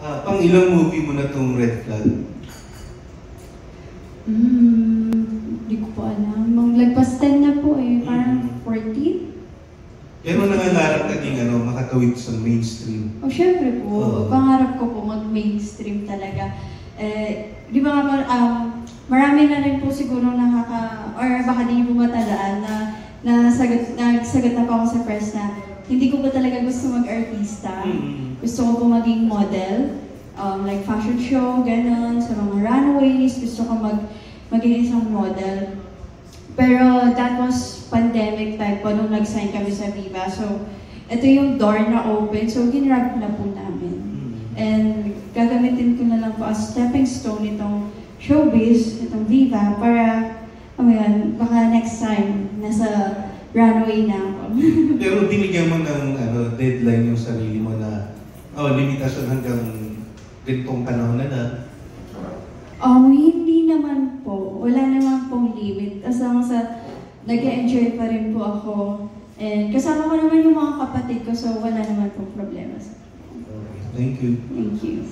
Pang ilang movie mo na itong Red Flag? Hindi ko pa alam. Maglagpas 10 na po eh. Parang 14? Pero nangangarap ka din makatawid sa mainstream. Syempre po. Pangarap ko po mag-mainstream talaga. Di ba nga marami na rin po siguro or baka di niyo po matandaan na nagsagot na po ako sa press na hindi ko po talaga gusto mag-artista. Gusto ko po maging model, like fashion show, gano'n, sa mga runways, gusto ko maging isang model. Pero that was pandemic time po nung nag-sign kami sa Viva. So, ito yung door na open, so ginrab na po namin. And gagamitin ko na lang po as stepping stone itong showbiz, itong Viva, para, baka next time, nasa runway na ako. Pero binigyan mo ng deadline yung sarili mo na, limitasyon hanggang ganitong panahon na. Hindi naman po. Wala naman pong limit. As long as nag-enjoy pa rin po ako. And kasama ko naman yung mga kapatid ko, so wala naman pong problema. Thank you. Thank you.